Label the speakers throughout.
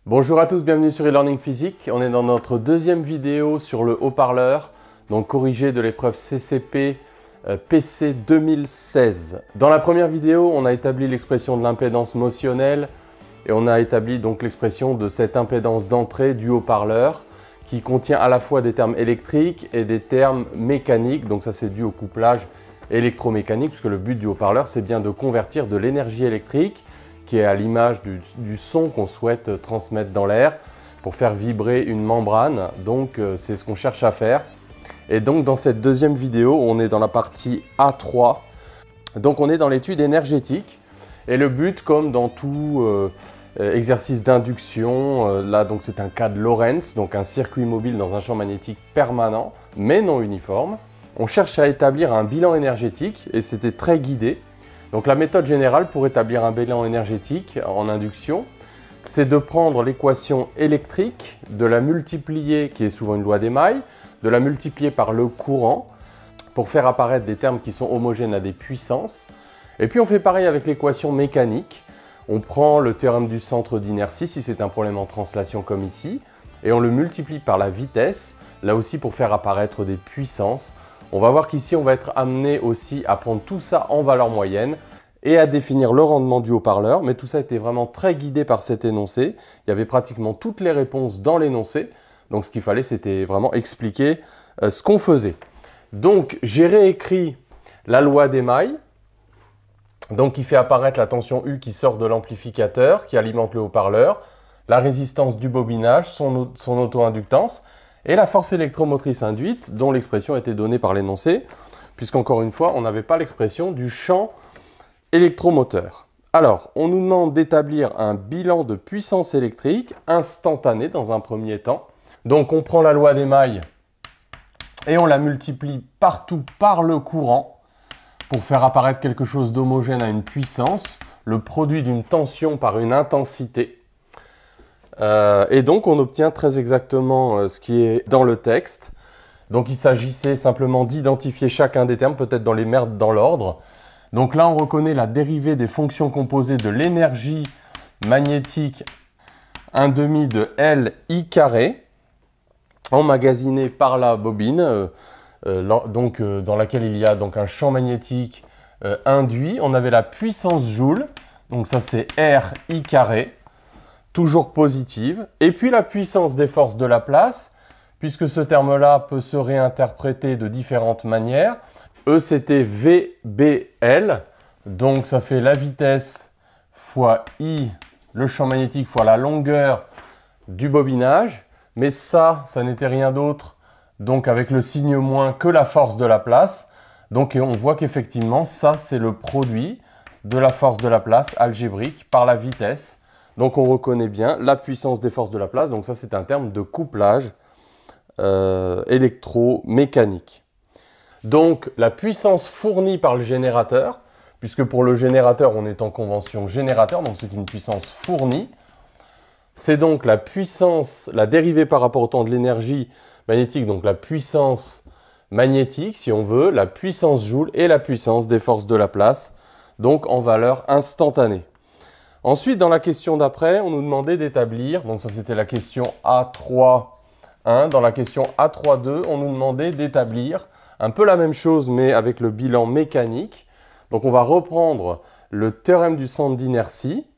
Speaker 1: Bonjour à tous, bienvenue sur e-learning physique. On est dans notre deuxième vidéo sur le haut-parleur, donc corrigé de l'épreuve CCP PC 2016. Dans la première vidéo, on a établi l'expression de l'impédance motionnelle et on a établi donc l'expression de cette impédance d'entrée du haut-parleur qui contient à la fois des termes électriques et des termes mécaniques. Donc ça, c'est dû au couplage électromécanique puisque le but du haut-parleur, c'est bien de convertir de l'énergie électrique qui est à l'image du son qu'on souhaite transmettre dans l'air pour faire vibrer une membrane. Donc c'est ce qu'on cherche à faire. Et donc dans cette deuxième vidéo, on est dans la partie A3. Donc on est dans l'étude énergétique. Et le but, comme dans tout exercice d'induction, là donc c'est un cas de Lorentz, donc un circuit mobile dans un champ magnétique permanent, mais non uniforme. On cherche à établir un bilan énergétique et c'était très guidé. Donc la méthode générale pour établir un bilan énergétique en induction, c'est de prendre l'équation électrique, de la multiplier, qui est souvent une loi d'Émaille, de la multiplier par le courant pour faire apparaître des termes qui sont homogènes à des puissances. Et puis on fait pareil avec l'équation mécanique. On prend le théorème du centre d'inertie, si c'est un problème en translation comme ici, et on le multiplie par la vitesse, là aussi pour faire apparaître des puissances. On va voir qu'ici, on va être amené aussi à prendre tout ça en valeur moyenne et à définir le rendement du haut-parleur. Mais tout ça était vraiment très guidé par cet énoncé. Il y avait pratiquement toutes les réponses dans l'énoncé. Donc, ce qu'il fallait, c'était vraiment expliquer ce qu'on faisait. Donc, j'ai réécrit la loi d'Émaille, donc qui fait apparaître la tension U qui sort de l'amplificateur, qui alimente le haut-parleur, la résistance du bobinage, son auto-inductance, et la force électromotrice induite, dont l'expression était donnée par l'énoncé, puisqu'encore une fois, on n'avait pas l'expression du champ électromoteur. Alors, on nous demande d'établir un bilan de puissance électrique instantané dans un premier temps. Donc, on prend la loi d'Émaille et on la multiplie partout par le courant pour faire apparaître quelque chose d'homogène à une puissance, le produit d'une tension par une intensité. Et donc, on obtient très exactement ce qui est dans le texte. Donc, il s'agissait simplement d'identifier chacun des termes, peut-être dans les mettre dans l'ordre. Donc là, on reconnaît la dérivée des fonctions composées de l'énergie magnétique 1/2 de Li carré, emmagasinée par la bobine, dans laquelle il y a donc un champ magnétique induit. On avait la puissance joule, donc ça c'est Ri carré, toujours positive, et puis la puissance des forces de Laplace, puisque ce terme-là peut se réinterpréter de différentes manières. E, c'était VBL, donc ça fait la vitesse fois I, le champ magnétique, fois la longueur du bobinage, mais ça n'était rien d'autre, donc avec le signe moins que la force de Laplace. Donc on voit qu'effectivement, ça c'est le produit de la force de Laplace algébrique par la vitesse. Donc on reconnaît bien la puissance des forces de Laplace. Donc ça, c'est un terme de couplage électromécanique. Donc la puissance fournie par le générateur, puisque pour le générateur, on est en convention générateur, donc c'est une puissance fournie. C'est donc la puissance, la dérivée par rapport au temps de l'énergie magnétique, donc la puissance magnétique, si on veut, la puissance joule et la puissance des forces de Laplace, donc en valeur instantanée. Ensuite, dans la question d'après, on nous demandait d'établir, donc ça c'était la question A3.1, dans la question A3.2, on nous demandait d'établir un peu la même chose mais avec le bilan mécanique. Donc on va reprendre le théorème du centre d'inertie.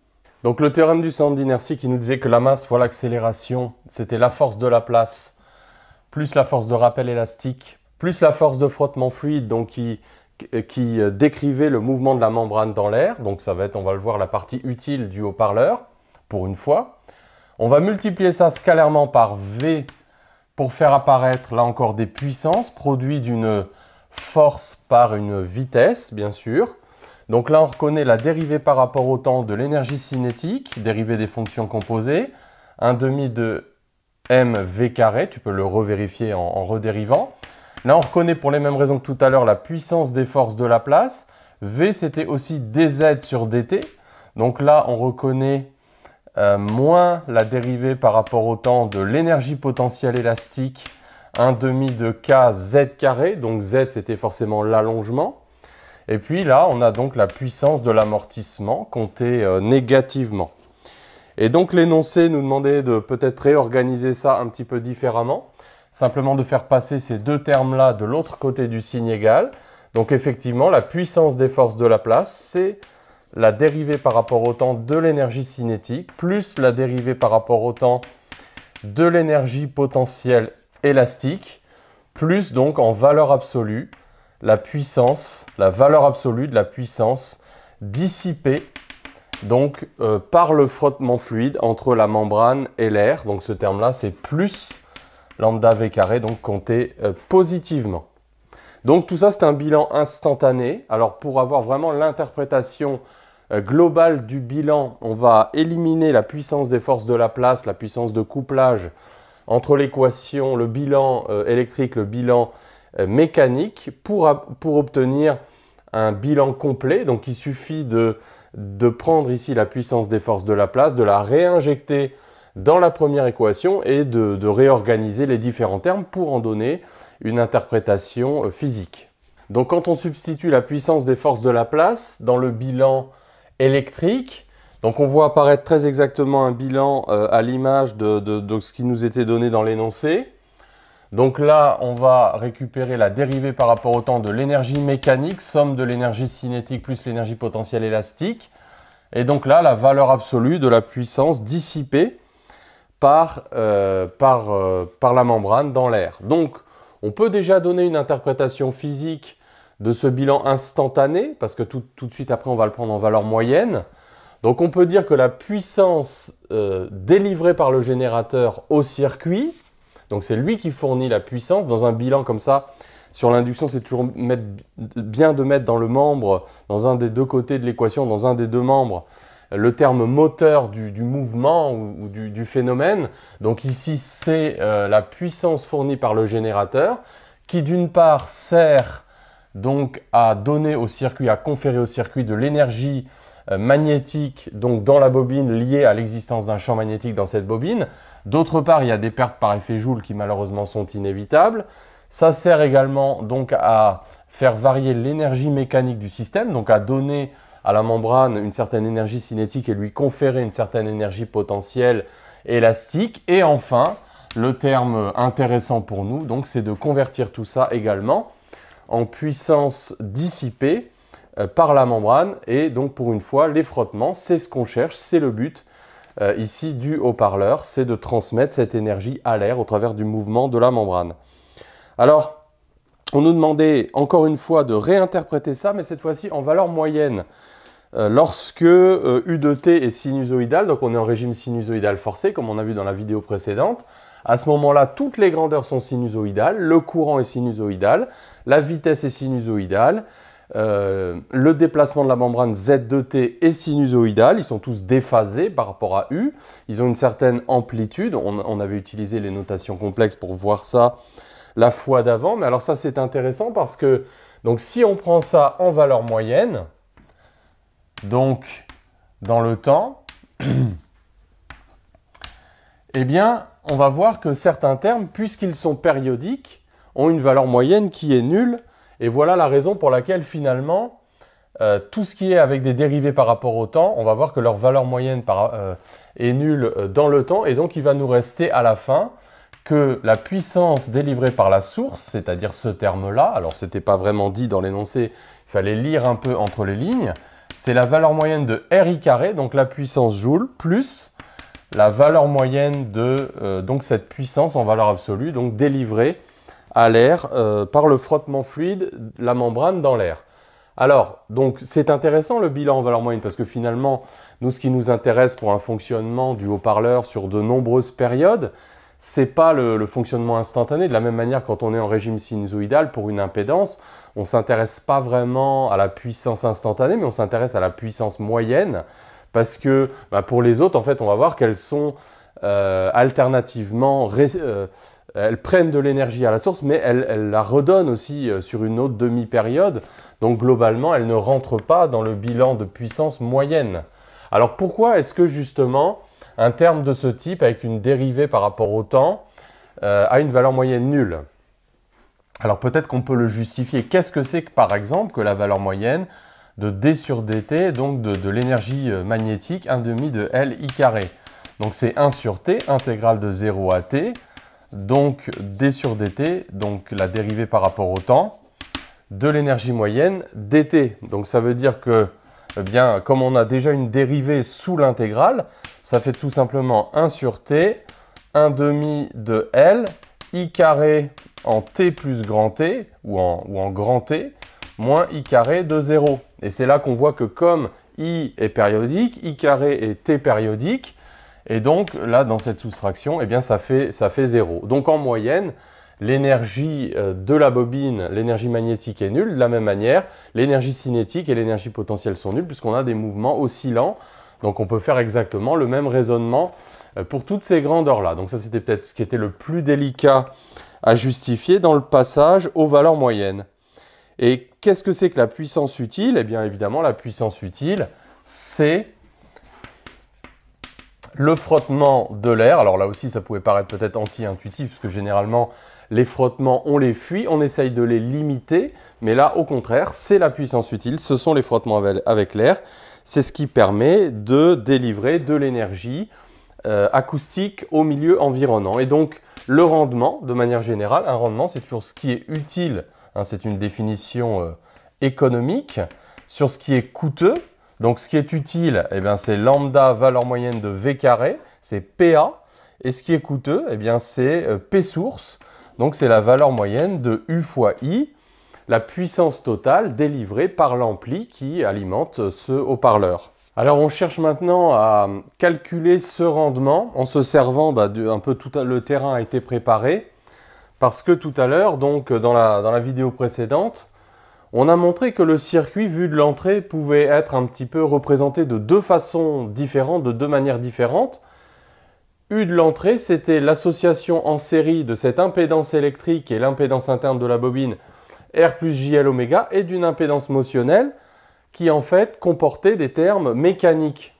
Speaker 1: Donc le théorème du centre d'inertie qui nous disait que la masse fois l'accélération, c'était la force de Laplace plus la force de rappel élastique, plus la force de frottement fluide, donc qui décrivait le mouvement de la membrane dans l'air. Donc ça va être, on va le voir, la partie utile du haut-parleur, pour une fois. On va multiplier ça scalairement par V pour faire apparaître, là encore, des puissances, produit d'une force par une vitesse, bien sûr. Donc là, on reconnaît la dérivée par rapport au temps de l'énergie cinétique, dérivée des fonctions composées, 1/2 de mv carré, tu peux le revérifier en redérivant. Là, on reconnaît pour les mêmes raisons que tout à l'heure la puissance des forces de Laplace. V, c'était aussi dz sur dt. Donc là, on reconnaît moins la dérivée par rapport au temps de l'énergie potentielle élastique 1/2 de kz carré. Donc z, c'était forcément l'allongement. Et puis là, on a donc la puissance de l'amortissement comptée négativement. Et donc l'énoncé nous demandait de peut-être réorganiser ça un petit peu différemment, simplement de faire passer ces deux termes-là de l'autre côté du signe égal. Donc effectivement, la puissance des forces de Laplace, c'est la dérivée par rapport au temps de l'énergie cinétique, plus la dérivée par rapport au temps de l'énergie potentielle élastique, plus donc en valeur absolue, la puissance, la valeur absolue de la puissance dissipée donc par le frottement fluide entre la membrane et l'air. Donc ce terme-là, c'est plus lambda v carré, donc compté positivement. Donc tout ça, c'est un bilan instantané. Alors pour avoir vraiment l'interprétation globale du bilan, on va éliminer la puissance des forces de Laplace, la puissance de couplage entre l'équation, le bilan électrique, le bilan mécanique pour obtenir un bilan complet. Donc il suffit de prendre ici la puissance des forces de Laplace, de la réinjecter dans la première équation et de réorganiser les différents termes pour en donner une interprétation physique. Donc quand on substitue la puissance des forces de Laplace dans le bilan électrique, donc on voit apparaître très exactement un bilan à l'image de ce qui nous était donné dans l'énoncé. Donc là, on va récupérer la dérivée par rapport au temps de l'énergie mécanique, somme de l'énergie cinétique plus l'énergie potentielle élastique. Et donc là, la valeur absolue de la puissance dissipée par la membrane dans l'air. Donc, on peut déjà donner une interprétation physique de ce bilan instantané, parce que tout de suite après, on va le prendre en valeur moyenne. Donc, on peut dire que la puissance délivrée par le générateur au circuit, donc c'est lui qui fournit la puissance dans un bilan comme ça. Sur l'induction, c'est toujours bien de mettre dans le membre, dans un des deux côtés de l'équation, dans un des deux membres, le terme moteur du mouvement ou du phénomène. Donc ici, c'est la puissance fournie par le générateur qui d'une part sert donc à donner au circuit, à conférer au circuit de l'énergie magnétique donc dans la bobine liée à l'existence d'un champ magnétique dans cette bobine. D'autre part, il y a des pertes par effet Joule qui malheureusement sont inévitables. Ça sert également donc à faire varier l'énergie mécanique du système, donc à donner à la membrane une certaine énergie cinétique et lui conférer une certaine énergie potentielle élastique. Et enfin, le terme intéressant pour nous, donc, c'est de convertir tout ça également en puissance dissipée par la membrane. Et donc pour une fois, les frottements, c'est ce qu'on cherche, c'est le but ici du haut-parleur, c'est de transmettre cette énergie à l'air au travers du mouvement de la membrane. Alors, on nous demandait encore une fois de réinterpréter ça, mais cette fois-ci en valeur moyenne. Lorsque U de t est sinusoïdal, donc on est en régime sinusoïdal forcé, comme on a vu dans la vidéo précédente, à ce moment-là, toutes les grandeurs sont sinusoïdales, le courant est sinusoïdal, la vitesse est sinusoïdale, le déplacement de la membrane Z de t est sinusoïdal, ils sont tous déphasés par rapport à U, ils ont une certaine amplitude, on avait utilisé les notations complexes pour voir ça la fois d'avant, mais alors ça c'est intéressant parce que donc si on prend ça en valeur moyenne, donc dans le temps, eh bien on va voir que certains termes, puisqu'ils sont périodiques, ont une valeur moyenne qui est nulle, et voilà la raison pour laquelle finalement tout ce qui est avec des dérivés par rapport au temps, on va voir que leur valeur moyenne est nulle dans le temps, et donc il va nous rester à la fin que la puissance délivrée par la source, c'est-à-dire ce terme-là, alors ce n'était pas vraiment dit dans l'énoncé, il fallait lire un peu entre les lignes, c'est la valeur moyenne de RI carré, donc la puissance joule, plus la valeur moyenne de donc cette puissance en valeur absolue, donc délivrée à l'air par le frottement fluide de la membrane dans l'air. Alors, donc c'est intéressant le bilan en valeur moyenne, parce que finalement, nous, ce qui nous intéresse pour un fonctionnement du haut-parleur sur de nombreuses périodes, c'est pas le fonctionnement instantané. De la même manière, quand on est en régime sinusoïdal pour une impédance, on ne s'intéresse pas vraiment à la puissance instantanée, mais on s'intéresse à la puissance moyenne, parce que pour les autres, en fait, on va voir qu'elles sont alternativement, elles prennent de l'énergie à la source, mais elles la redonnent aussi sur une autre demi-période. Donc globalement, elles ne rentrent pas dans le bilan de puissance moyenne. Alors pourquoi est-ce que justement un terme de ce type, avec une dérivée par rapport au temps, a une valeur moyenne nulle? Alors peut-être qu'on peut le justifier. Qu'est-ce que c'est que par exemple que la valeur moyenne de d sur dt, donc de l'énergie magnétique, 1/2 de Li carré? Donc c'est 1 sur t, intégrale de 0 à t, donc d sur dt, donc la dérivée par rapport au temps, de l'énergie moyenne dt. Donc ça veut dire que, eh bien, comme on a déjà une dérivée sous l'intégrale, ça fait tout simplement 1 sur t, 1 demi de L, I carré en t plus grand t, ou en grand t, moins I carré de 0. Et c'est là qu'on voit que comme I est périodique, I carré est t périodique, et donc là, dans cette soustraction, eh bien, ça fait 0. Donc en moyenne, l'énergie de la bobine, l'énergie magnétique est nulle. De la même manière, l'énergie cinétique et l'énergie potentielle sont nulles puisqu'on a des mouvements oscillants. Donc on peut faire exactement le même raisonnement pour toutes ces grandeurs-là. Donc ça, c'était peut-être ce qui était le plus délicat à justifier dans le passage aux valeurs moyennes. Et qu'est-ce que c'est que la puissance utile? Eh bien évidemment, la puissance utile, c'est le frottement de l'air. Alors là aussi, ça pouvait paraître peut-être anti-intuitif, parce que généralement, les frottements, on les fuit, on essaye de les limiter. Mais là, au contraire, c'est la puissance utile, ce sont les frottements avec l'air. C'est ce qui permet de délivrer de l'énergie acoustique au milieu environnant. Et donc, le rendement, de manière générale, un rendement, c'est toujours ce qui est utile. Hein, c'est une définition économique sur ce qui est coûteux. Donc, ce qui est utile, eh bien, c'est lambda, valeur moyenne de V carré, c'est PA. Et ce qui est coûteux, eh bien, c'est P source. Donc, c'est la valeur moyenne de U fois I, la puissance totale délivrée par l'ampli qui alimente ce haut-parleur. Alors, on cherche maintenant à calculer ce rendement en se servant un peu tout le terrain a été préparé. Parce que tout à l'heure, donc dans la vidéo précédente, on a montré que le circuit, vu de l'entrée, pouvait être un petit peu représenté de deux façons différentes, de deux manières différentes. U de l'entrée, c'était l'association en série de cette impédance électrique et l'impédance interne de la bobine R plus JL oméga et d'une impédance motionnelle qui en fait comportait des termes mécaniques.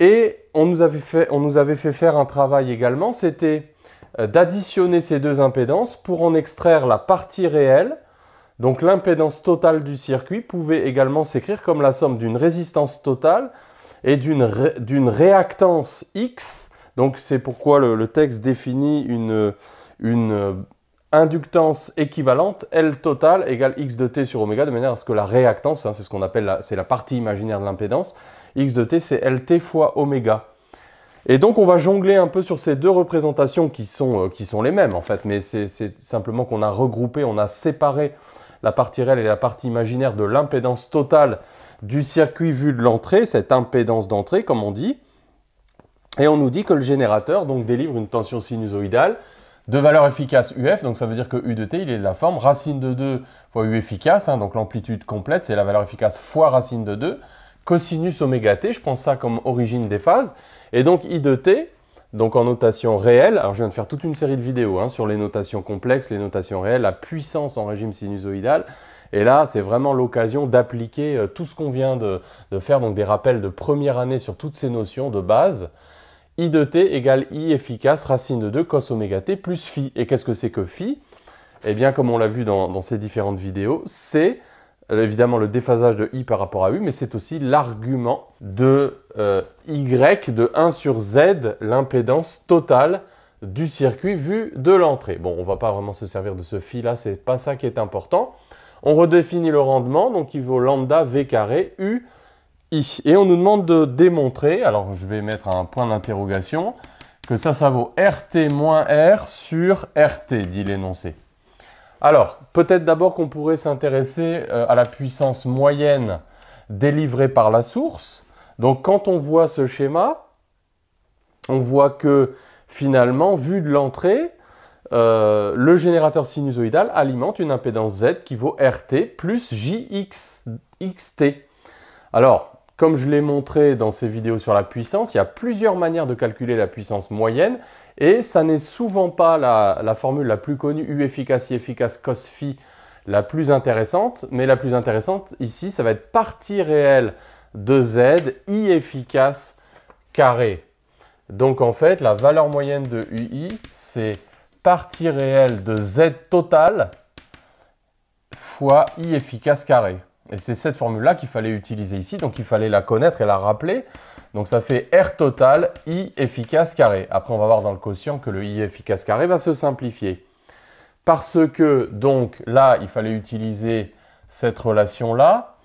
Speaker 1: Et on nous avait fait faire un travail également, c'était d'additionner ces deux impédances pour en extraire la partie réelle. Donc l'impédance totale du circuit pouvait également s'écrire comme la somme d'une résistance totale et d'une réactance X. Donc c'est pourquoi le texte définit une inductance équivalente L totale égale X de T sur oméga, de manière à ce que la réactance, hein, c'est ce qu'on appelle c'est la partie imaginaire de l'impédance, X de T c'est LT fois oméga. Et donc on va jongler un peu sur ces deux représentations qui sont les mêmes en fait, mais c'est simplement qu'on a regroupé, on a séparé la partie réelle et la partie imaginaire de l'impédance totale du circuit vu de l'entrée, cette impédance d'entrée comme on dit. Et on nous dit que le générateur donc délivre une tension sinusoïdale de valeur efficace UF, donc ça veut dire que U de T, il est de la forme racine de 2 fois U efficace, hein, donc l'amplitude complète, c'est la valeur efficace fois racine de 2, cosinus oméga T, je prends ça comme origine des phases, et donc I de T, donc en notation réelle, alors je viens de faire toute une série de vidéos hein, sur les notations complexes, les notations réelles, la puissance en régime sinusoïdal, et là c'est vraiment l'occasion d'appliquer tout ce qu'on vient de faire, donc des rappels de première année sur toutes ces notions de base. I de T égale I efficace racine de 2 cos oméga T plus phi. Et qu'est-ce que c'est que phi? Eh bien, comme on l'a vu dans ces différentes vidéos, c'est évidemment le déphasage de I par rapport à U, mais c'est aussi l'argument de Y de 1 sur Z, l'impédance totale du circuit vu de l'entrée. Bon, on ne va pas vraiment se servir de ce phi-là, c'est pas ça qui est important. On redéfinit le rendement, donc il vaut lambda V carré U I. Et on nous demande de démontrer, alors je vais mettre un point d'interrogation, que ça vaut RT moins R sur RT, dit l'énoncé. Alors, peut-être d'abord qu'on pourrait s'intéresser à la puissance moyenne délivrée par la source. Donc quand on voit ce schéma, on voit que finalement, vu de l'entrée, le générateur sinusoïdal alimente une impédance Z qui vaut RT plus JXT. Alors, comme je l'ai montré dans ces vidéos sur la puissance, il y a plusieurs manières de calculer la puissance moyenne et ça n'est souvent pas la formule la plus connue, U efficace, I efficace, cos phi, la plus intéressante. Mais la plus intéressante ici, ça va être partie réelle de Z, I efficace carré. Donc en fait, la valeur moyenne de UI, c'est partie réelle de Z total fois I efficace carré. Et c'est cette formule-là qu'il fallait utiliser ici, donc il fallait la connaître et la rappeler. Donc ça fait R total, I efficace carré. Après, on va voir dans le quotient que le I efficace carré va se simplifier. Parce que, donc, là, il fallait utiliser cette relation-là.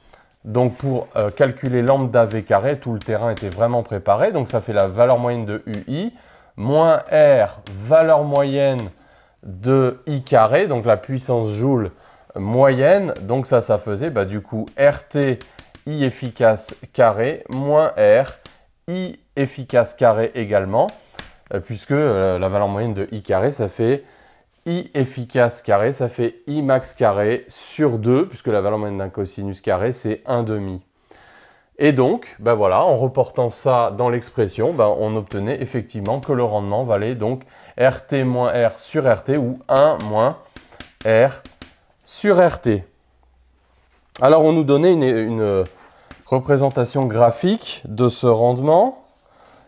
Speaker 1: Donc, pour calculer lambda V carré, tout le terrain était vraiment préparé. Donc, ça fait la valeur moyenne de UI, moins R, valeur moyenne de I carré, donc la puissance joule moyenne. Donc, ça faisait, du coup, RT I efficace carré, moins R, I efficace carré également, puisque la valeur moyenne de I carré, ça fait I efficace carré, ça fait I max carré sur 2, puisque la valeur moyenne d'un cosinus carré, c'est 1/2. Et donc, voilà, en reportant ça dans l'expression, on obtenait effectivement que le rendement valait donc RT moins R sur RT, ou 1 moins R sur RT. Alors, on nous donnait une représentation graphique de ce rendement.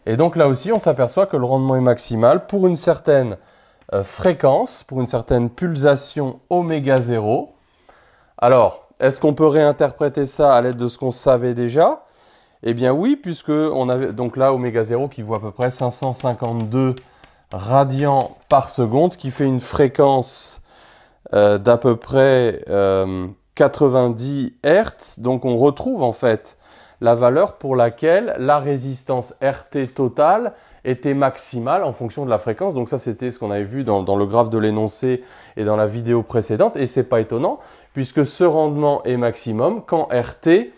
Speaker 1: Et donc là aussi, on s'aperçoit que le rendement est maximal pour une certaine fréquence, pour une certaine pulsation oméga 0. Alors, est-ce qu'on peut réinterpréter ça à l'aide de ce qu'on savait déjà? Eh bien oui, puisque on avait donc là oméga 0 qui vaut à peu près 552 radians par seconde, ce qui fait une fréquence d'à peu près 90 Hz. Donc on retrouve en fait la valeur pour laquelle la résistance RT totale était maximale en fonction de la fréquence. Donc ça, c'était ce qu'on avait vu dans le graphe de l'énoncé et dans la vidéo précédente. Et c'est pas étonnant, puisque ce rendement est maximum quand RT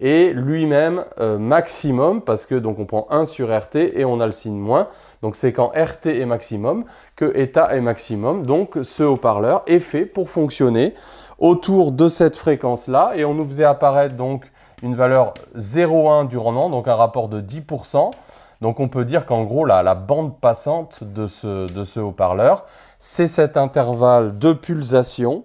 Speaker 1: est lui-même maximum, parce que donc on prend 1 sur RT et on a le signe moins. Donc c'est quand RT est maximum que eta est maximum. Donc ce haut-parleur est fait pour fonctionner autour de cette fréquence-là. Et on nous faisait apparaître donc une valeur 0,1 du rendement, donc un rapport de 10%. Donc on peut dire qu'en gros, la bande passante de ce haut-parleur, c'est cet intervalle de pulsation,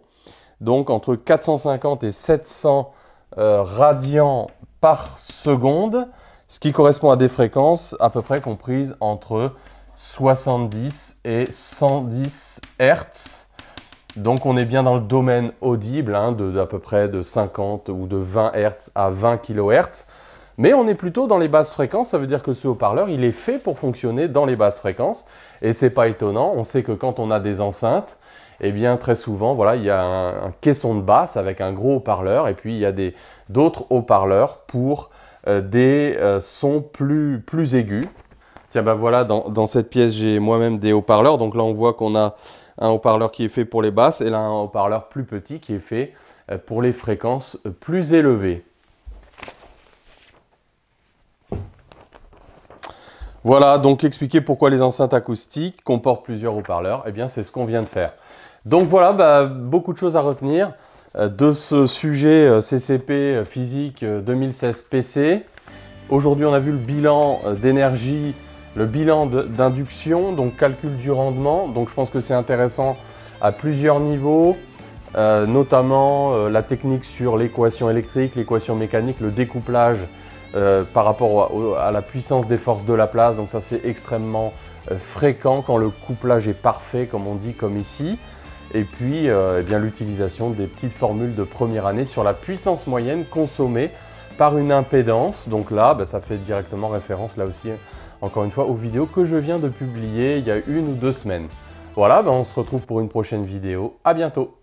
Speaker 1: donc entre 450 et 700 radians par seconde, ce qui correspond à des fréquences à peu près comprises entre 70 et 110 Hz. Donc on est bien dans le domaine audible, d'à peu près de 50 ou de 20 Hz à 20 kHz. Mais on est plutôt dans les basses fréquences, ça veut dire que ce haut-parleur, il est fait pour fonctionner dans les basses fréquences. Et c'est pas étonnant, on sait que quand on a des enceintes, eh bien très souvent, voilà, il y a un caisson de basse avec un gros haut-parleur, et puis il y a d'autres haut-parleurs pour des sons plus aigus. Tiens, voilà, dans cette pièce, j'ai moi-même des haut-parleurs. Donc là, on voit qu'on a un haut-parleur qui est fait pour les basses, et là, un haut-parleur plus petit qui est fait pour les fréquences plus élevées. Voilà, donc expliquer pourquoi les enceintes acoustiques comportent plusieurs haut-parleurs, eh bien c'est ce qu'on vient de faire. Donc voilà, beaucoup de choses à retenir de ce sujet CCP physique 2016 PC. Aujourd'hui, on a vu le bilan d'énergie, le bilan d'induction, donc calcul du rendement. Donc je pense que c'est intéressant à plusieurs niveaux, notamment la technique sur l'équation électrique, l'équation mécanique, le découplage par rapport à la puissance des forces de Laplace. Donc ça, c'est extrêmement fréquent quand le couplage est parfait, comme on dit, comme ici. Et puis eh bien l'utilisation des petites formules de première année sur la puissance moyenne consommée par une impédance. Donc là, ça fait directement référence là aussi, encore une fois, aux vidéos que je viens de publier il y a 1 ou 2 semaines. Voilà, on se retrouve pour une prochaine vidéo. À bientôt!